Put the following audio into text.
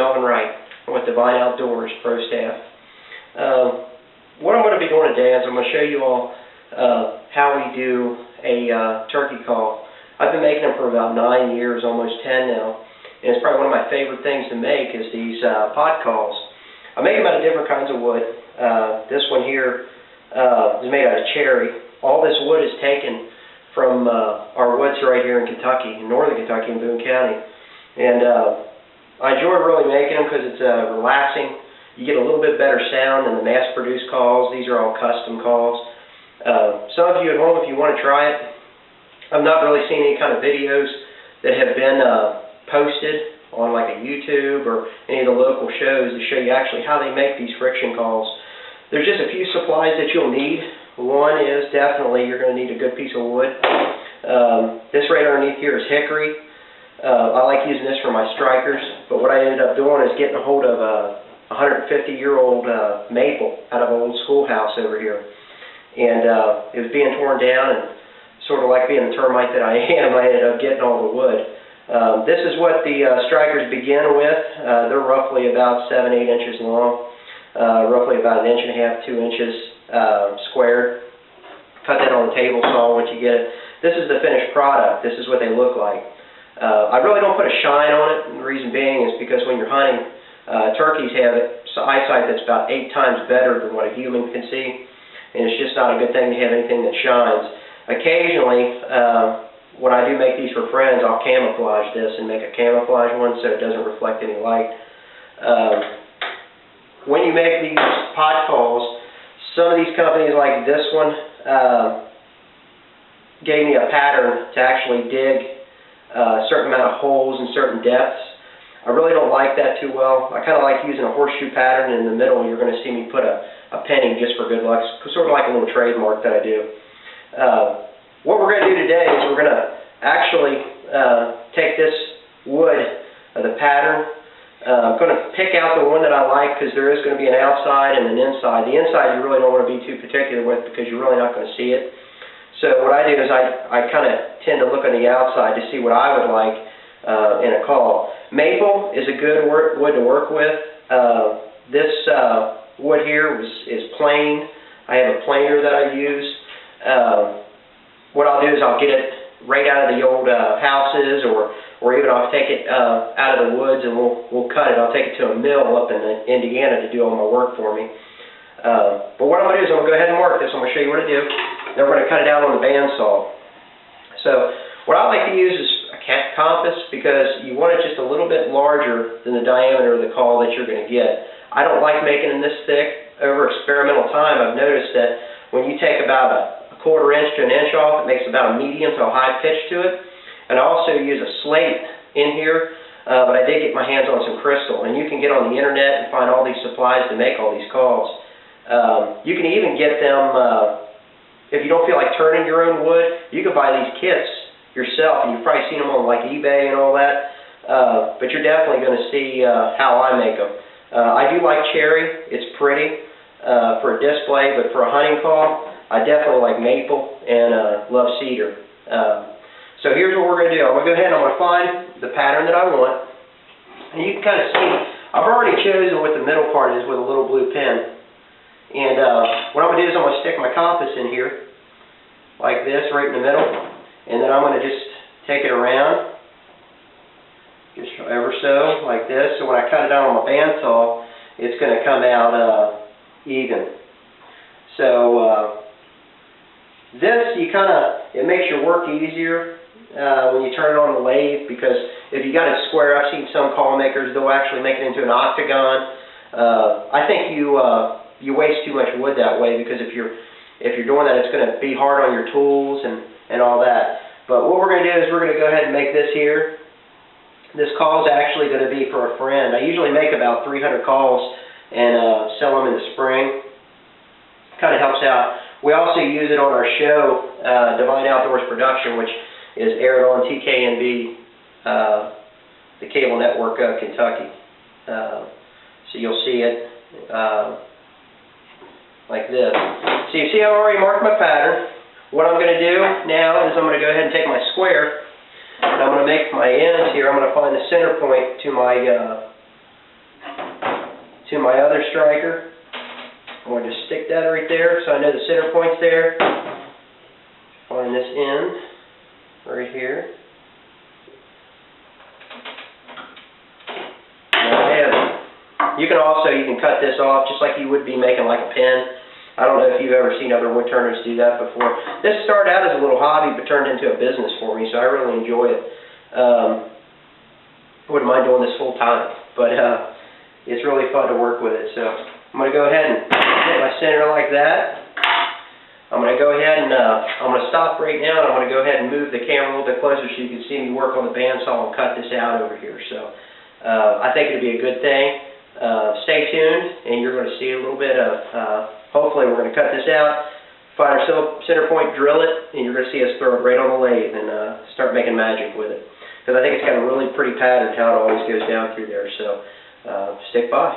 Melvin Wright. I'm with Divine Outdoors Pro Staff. What I'm going to be doing today is I'm going to show you all how we do a turkey call. I've been making them for about 9 years, almost 10 now, and it's probably one of my favorite things to make is these pot calls. I make them out of different kinds of wood. This one here is made out of cherry. All this wood is taken from our woods right here in Kentucky, in northern Kentucky, in Boone County. And I enjoy really making them because it's relaxing. You get a little bit better sound than the mass-produced calls. These are all custom calls. Some of you at home, if you want to try it, I've not really seen any kind of videos that have been posted on like a YouTube or any of the local shows to show you actually how they make these friction calls. There's just a few supplies that you'll need. One is definitely you're going to need a good piece of wood. This right underneath here is hickory. I like using this for my strikers, but what I ended up doing is getting a hold of a 150-year-old maple out of an old schoolhouse over here. And it was being torn down, and sort of like being the termite that I am, I ended up getting all the wood. This is what the strikers begin with. They're roughly about 7-8 inches long, roughly about 1.5 inches, 2 inches squared. Cut that on the table saw once you get it. This is the finished product. This is what they look like. I really don't put a shine on it, and the reason being is because when you're hunting, turkeys have eyesight that's about 8 times better than what a human can see, and it's just not a good thing to have anything that shines. Occasionally, when I do make these for friends, I'll camouflage this and make a camouflage one so it doesn't reflect any light. When you make these pot calls, some of these companies like this one gave me a pattern to actually dig a certain amount of holes in certain depths. I really don't like that too well. I kind of like using a horseshoe pattern. In the middle you're going to see me put a penny just for good luck. It's sort of like a little trademark that I do. What we're going to do today is we're going to actually take this wood, the pattern. I'm going to pick out the one that I like because there is going to be an outside and an inside. The inside you really don't want to be too particular with because you're really not going to see it. So what I do is I kind of tend to look on the outside to see what I would like in a call. Maple is a good wood to work with. This wood here is plain. I have a planer that I use. What I'll do is I'll get it right out of the old houses, or even I'll take it out of the woods and we'll cut it. I'll take it to a mill up in Indiana to do all my work for me. But what I'm going to do is I'm going to go ahead and mark this. I'm going to show you what to do. Then we're going to cut it out on the bandsaw. So what I like to use is a compass because you want it just a little bit larger than the diameter of the call that you're going to get. I don't like making them this thick. Over experimental time, I've noticed that when you take about a 1/4 inch to 1 inch off, it makes about a medium to a high pitch to it. And I also use a slate in here, but I did get my hands on some crystal. And you can get on the internet and find all these supplies to make all these calls. You can even get them, if you don't feel like turning your own wood, you can buy these kits yourself. And you've probably seen them on like eBay and all that. But you're definitely going to see how I make them. I do like cherry. It's pretty for a display, but for a hunting call, I definitely like maple and love cedar. So here's what we're going to do. I'm going to go ahead and I'm going to find the pattern that I want. And you can kind of see, I've already chosen what the middle part is with a little blue pen. And what I'm going to do is I'm going to stick my compass in here, like this, right in the middle. And then I'm going to just take it around, just ever so, like this. So when I cut it out on my bandsaw, it's going to come out even. So this, it makes your work easier when you turn it on the lathe, because if you got it square, I've seen some call makers, they'll actually make it into an octagon. I think you waste too much wood that way, because if you're doing that, it's going to be hard on your tools and all that. But what we're going to do is we're going to go ahead and make this here. This call is actually going to be for a friend. I usually make about 300 calls and sell them in the spring. Kind of helps out. We also use it on our show, Divine Outdoors Production, which is aired on TKNB, the cable network of Kentucky. So you'll see it like this. So you see I've already marked my pattern. What I'm going to do now is I'm going to go ahead and take my square, and I'm going to make my ends here. I'm going to find the center point to my to my other striker. I'm going to just stick that right there so I know the center point's there. Find this end right here. You can cut this off just like you would be making like a pen. I don't know if you've ever seen other wood turners do that before. This started out as a little hobby but turned into a business for me, so I really enjoy it. Wouldn't mind doing this full time, but it's really fun to work with it. So I'm going to go ahead and hit my center like that. I'm going to go ahead and I'm going to stop right now, and I'm going to go ahead and move the camera a little bit closer so you can see me work on the bandsaw and cut this out over here. So I think it'd be a good thing. Stay tuned, and you're going to see a little bit of, hopefully we're going to cut this out, find our center point, drill it, and you're going to see us throw it right on the lathe and start making magic with it. Because I think it's got a really pretty pattern how it always goes down through there, so stick by.